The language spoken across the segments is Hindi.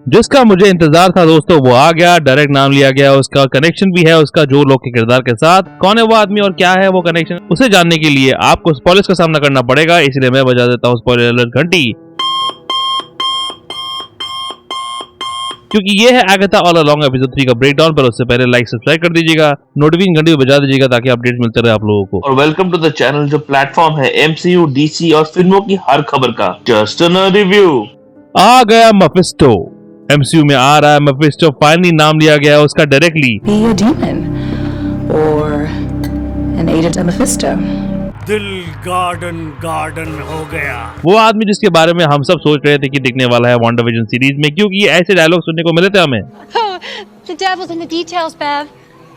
जिसका मुझे इंतजार था दोस्तों वो आ गया, डायरेक्ट नाम लिया गया, उसका कनेक्शन भी है उसका जो लोग के किरदार के साथ। कौन है वो आदमी और क्या है वो कनेक्शन, उसे जानने के लिए आपको स्पॉयलर्स का सामना करना पड़ेगा, इसलिए मैं बजा देता हूँ स्पॉइलर अलर्ट घंटी, क्योंकि ये है आगथा ऑल अलोंग एपिसोड 3 का ब्रेकडाउन। पर उससे पहले लाइक सब्सक्राइब कर दीजिएगा, नोटिफिकेशन घंटी बजा दीजिएगा ताकि अपडेट मिलते रहे आप लोगों को। और वेलकम टू द चैनल जो प्लेटफॉर्म है एमसीयू, डीसी और फिल्मों की हर खबर का जस्ट अ रिव्यू। आ गया मेफिस्टो, एमसीयू में आ रहा है मेफिस्टो, फाइनली नाम लिया गया उसका directly. Be a demon or an agent of Mephisto. दिल गार्डन हो गया। वो आदमी जिसके बारे में हम सब सोच रहे थे कि दिखने वाला है वांडाविजन सीरीज में, क्योंकि ये ऐसे डायलॉग सुनने को मिले थे हमें। The devil's in the details, Bev.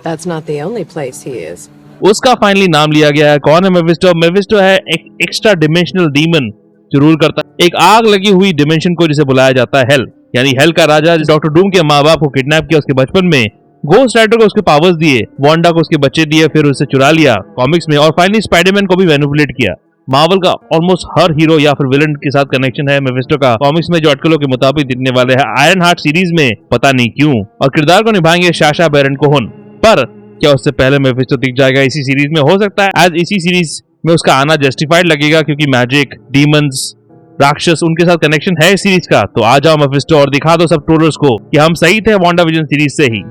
That's not the only place he is. उसका फाइनली नाम लिया गया है। कौन है मेफिस्टो? मेफिस्टो है एक एक्स्ट्रा डिमेंशनल डीमन जो रूल करता है एक आग लगी हुई डिमेंशन को, जिसे बुलाया जाता है हेल, यानी हेल का राजा। डॉक्टर डूम के माँ बाप को किडनैप किया उसके बचपन में, गोस्ट राइडर को उसके पावर्स दिए, वांडा को उसके बच्चे दिए, फिर उसे चुरा लिया कॉमिक्स में, और फाइनली स्पाइडरमैन को भी मैनिपुलेट किया। मार्वल का ऑलमोस्ट हर हीरो या फिर विलन के साथ कनेक्शन है मेफिस्टो का कॉमिक्स में, जो अटकलों के मुताबिक दिखने वाले हैं आयरन हार्ट सीरीज में, पता नहीं क्यों। और किरदार को निभाएंगे साशा बैरन कोहेन। पर क्या उससे पहले मेफिस्टो दिख जाएगा इसी सीरीज में? हो सकता है आज इसी सीरीज में उसका आना जस्टिफाइड लगेगा, क्योंकि मैजिक, डीमंस, राक्षस, उनके साथ कनेक्शन है इस सीरीज का। तो आ जाओ मेफिस्टो और दिखा दो सब ट्रोलर्स को कि हम सही थे वांडाविजन सीरीज से ही।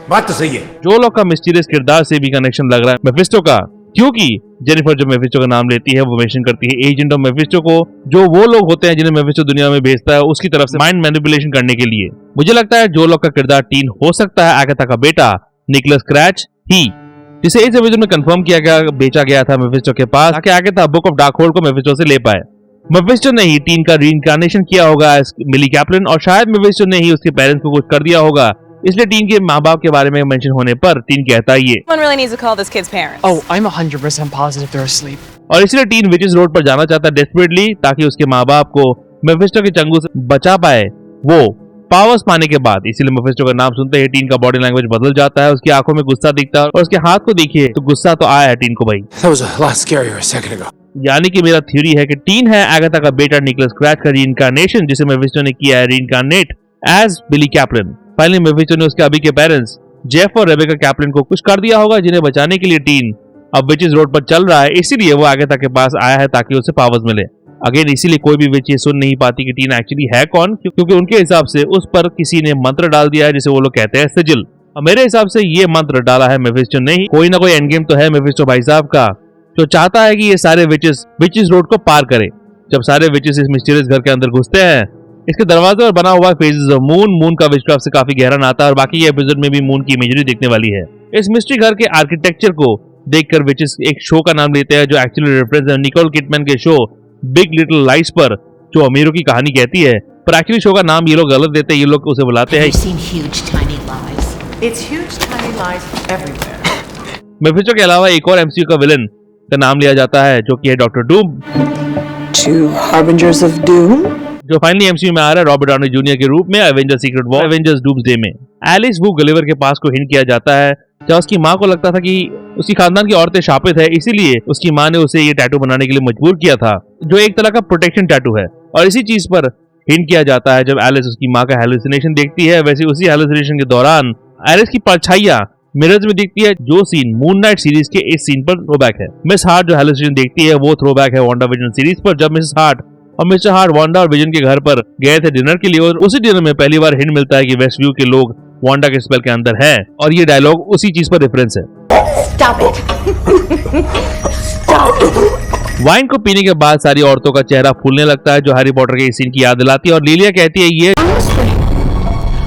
बात तो सही है। जो लोग का मिस्टीरियस किरदार से भी कनेक्शन लग रहा है मेफिस्टो का, क्योंकि जेनिफर जो मेफिस्टो का नाम लेती है वो मेंशन करती है एजेंट ऑफ मेफिस्टो को, जो वो लोग होते हैं जिन्हें मेफिस्टो दुनिया में भेजता है उसकी तरफ से माइंड मैनिपुलेशन करने के लिए। मुझे लगता है जो लोग का किरदार टीन हो सकता है आगथा का बेटा निकोलस क्रैच ही, जिसे इस एपिसोड में कंफर्म किया गया बेचा गया था मेफिस्टो के पास, ताकि आगथा बुक ऑफ डार्कहोल्ड को मेफिस्टो से ले पाए। मेफिस्टो ने ही टीन का रीइंकार्नेशन किया होगा मिली कैप्लन, और शायद मेफिस्टो ने ही उसके पेरेंट्स को कुछ कर दिया होगा, इसलिए टीन के माँ बाप के बारे में मेंशन होने पर टीन कहता है ये Someone really needs to call this kid's parents. Oh, I'm 100% positive they're asleep. और इसलिए टीन विचेस रोड पर जाना चाहता है डेस्परेटली, ताकि उसके माँ बाप को मेफिस्टो के चंगुल से बचा पाए वो पावर्स पाने के बाद। इसीलिए मेफिस्टो का नाम सुनते ही टीन का बॉडी लैंग्वेज बदल जाता है, उसकी आंखों में गुस्सा दिखता है, और उसके हाथ को देखिए तो गुस्सा तो आया है टीन को भाई। That was a lot scarier a second ago. यानी कि मेरा थ्योरी है कि टीन है आगथा का बेटा निकोलस क्रैच का रीइंकार्नेशन, जिसे मेफिस्टो ने किया है रीइंकार्नेट एज बिली कैप्लन। फाइनली मेफिस्टो ने उसके अभी के पेरेंट्स जेफ और रेबेका कैप्लन को कुछ कर दिया होगा, जिन्हें बचाने के लिए टीन अब विचेस रोड पर चल रहा है, इसीलिए वो आगथा के पास आया है ताकि उसे पावर्स मिले। अगेन इसीलिए कोई भी विच ये सुन नहीं पाती कि टीन एक्चुअली है कौन, क्योंकि उनके हिसाब से उस पर किसी ने मंत्र डाल दिया है, जिसे वो लोग कहते हैं सिजिल। और मेरे हिसाब से ये मंत्र डाला है मेफिस्टो ने ही। कोई ना कोई एंड गेम तो है मेफिस्टो भाई साहब का, जो चाहता है कि ये सारे विचेस रोड को पार करे। जब सारे विचेस इस मिस्टीरियस घर के अंदर घुसते हैं, इसके दरवाजे पर बना हुआ फेजेस ऑफ मून का विचक्राफ्ट से काफी गहरा नाता है, और बाकी ये एपिसोड में भी मून की इमेजरी दिखने वाली है। इस मिस्ट्री घर के आर्किटेक्चर को देखकर विचेस एक शो का नाम लेते हैं, जो एक्चुअली रिप्रेजेंट निकोल किडमैन के शो बिग लिटिल लाइज पर, जो अमीरों की कहानी कहती है, पर एक्चुअली शो का नाम ये लोग गलत देते हैं। ये लोग उसे बुलाते हैं मेफिस्टो के अलावा एक और एमसीयू का विलन का नाम लिया जाता है, जो कि है doctor Doom, Two harbingers of doom. जो फाइनली एमसीयू में आ रहा है रॉबर्ट डाउनी जूनियर के रूप में Avengers secret war, Avengers doomsday में। एलिस वू गलिवर के पास को हिंट किया जाता है, जब उसकी माँ को लगता था कि उसकी खानदान की औरतें शापित है, इसीलिए उसकी माँ ने उसे ये टैटू बनाने के लिए मजबूर किया था, जो एक तरह का प्रोटेक्शन टैटू है। और इसी चीज पर हिंट किया जाता है जब एलिस उसकी माँ का हेलुसिनेशन देखती है। वैसे उसी हेलुसिनेशन के दौरान एलिस की परछाइयां मिरर्स में दिखती है, जो सीन मून नाइट सीरीज के इस सीन पर थ्रोबैक है। मिस हार्ट जो हेलुसिनेशन देखती है वो थ्रोबैक है वांडाविजन सीरीज पर, जब मिसेस हार्ट और मिस्टर हार्ट वांडा और विजन के घर पर गए थे डिनर के लिए, और उसी डिनर में पहली बार हिंट मिलता है कि वेस्ट व्यू के लोग वांडा के स्पेल के अंदर है, और ये डायलॉग उसी चीज पर रेफरेंस है। Stop it. वाइन को पीने के बाद सारी औरतों का चेहरा फूलने लगता है, जो हैरी पॉटर के इस सीन की याद दिलाती है, और लिलिया कहती है ये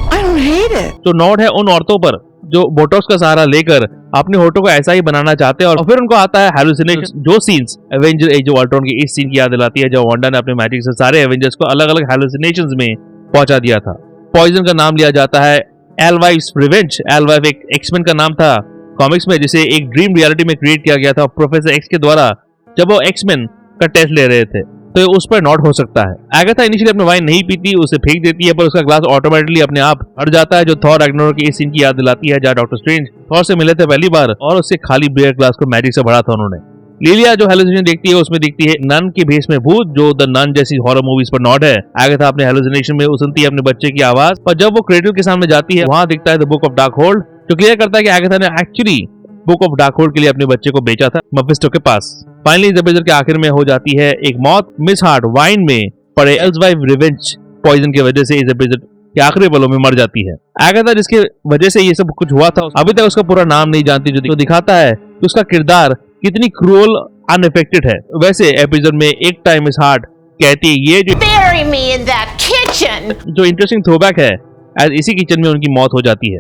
I don't hate it. तो नोट है उन औरतों पर जो बोटॉक्स का सहारा लेकर अपने होठों को ऐसा ही बनाना चाहते हैं, और फिर उनको आता है हेलुसिनेशन, जो scenes Avenger age of Ultron के इस सीन की याद दिलाती है, जब वांडा ने अपने मैजिक से सारे एवेंजर्स को अलग अलग हेलुसिनेशंस में पहुंचा दिया था। पॉइजन का नाम लिया जाता है एलवाइव्स रिवेंज। एलवाइव एक एक्समैन का नाम था कॉमिक्स में, जिसे एक ड्रीम रियलिटी में क्रिएट किया गया था प्रोफेसर एक्स के द्वारा, जब वो एक्समैन का टेस्ट ले रहे थे, तो ये उस पर नॉट हो सकता है। आगथा इनिशियली अपने वाइन नहीं पीती, उसे फेंक देती है, पर उसका ग्लास ऑटोमेटिकली अपने आप हट जाता है, जो थॉर रैग्नारोक की इस सीन की याद दिलाती है, जहाँ डॉक्टर स्ट्रेंज थॉर से मिले थे पहली बार और उससे खाली बियर ग्लास को मैजिक से भरा था उन्होंने। लिलिया जो हेलुसिनेशन देखती है उसमें दिखती है नन के भेष में भूत, जो द नन जैसी हॉरर मूवीज पर नॉट है। आगथा अपने हेलुसिनेशन में सुनती है अपने बच्चे की आवाज, और जब वो क्रेडल के सामने जाती है वहां दिखता है the book of dark hold, जो क्लियर करता है कि आगथा ने actually book of dark hold के लिए अपने बच्चे को बेचा था मेफिस्टो के पास। फाइनली इस एपिसोड के आखिर में हो जाती है एक मौत। मिस हार्ट वाइन में पड़े एल्सवाइफ रिवेंज पॉइजन की वजह से इस एपिसोड के आखिरी पलों में मर जाती है। आगथा जिसके वजह से ये सब कुछ हुआ था अभी तक उसका पूरा नाम नहीं जानती, जो दिखाता है कि उसका किरदार कितनी क्रूअल अनअफेक्टेड है। वैसे एपिसोड में एक टाइम मिस हार्ट कहती है ये Bury me in that kitchen! जो इंटरेस्टिंग थ्रोबैक है, एज इसी किचन में उनकी मौत हो जाती है।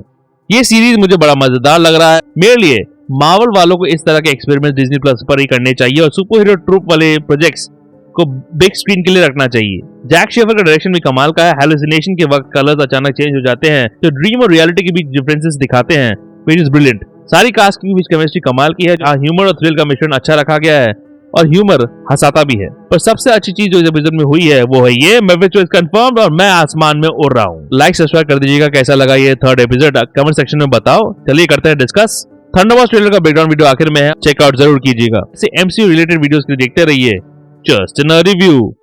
ये सीरीज मुझे बड़ा मजेदार लग रहा है। मेरे लिए मार्वल वालों को इस तरह के एक्सपेरिमेंट डिज्नी प्लस पर ही करने चाहिए और सुपर हीरो ट्रूप वाले प्रोजेक्ट्स को बिग स्क्रीन के लिए रखना चाहिए। जैक शेफर का डायरेक्शन भी कमाल का है। हेलुसिनेशन के वक्त कलर्स अचानक चेंज हो जाते हैं तो ड्रीम और रियलिटी के बीच डिफरेंसेस दिखाते हैं, व्हिच इज ब्रिलियंट। सारी कास्ट की बीच केमिस्ट्री कमाल की है। ह्यूमर और थ्रिल का मिश्रण अच्छा रखा गया है और ह्यूमर हंसाता भी है। पर सबसे अच्छी चीज जो इस एपिसोड में हुई है वो है ये मेफिस्टो इज कंफर्म्ड और मैं आसमान में उड़ रहा हूँ। लाइक सब्सक्राइब कर दीजिएगा। कैसा लगा ये थर्ड एपिसोड कमेंट सेक्शन में बताओ। चलिए करते हैं डिस्कस। थंडरबोल्ट ट्रेलर का बैकग्राउंड वीडियो आखिर में है, चेकआउट जरूर कीजिएगा। इसे एमसीयू रिलेटेड वीडियोस के लिए देखते रहिए। जस्ट इन रिव्यू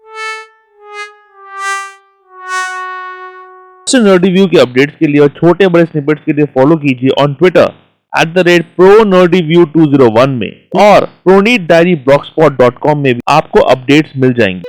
रिव्यू के अपडेट्स के लिए और छोटे बड़े स्निपेट्स के लिए फॉलो कीजिए ऑन ट्विटर @ProNerdyView2001 में और ProNeedDiaryBlogspot.com में भी आपको अपडेट्स मिल जाएंगे।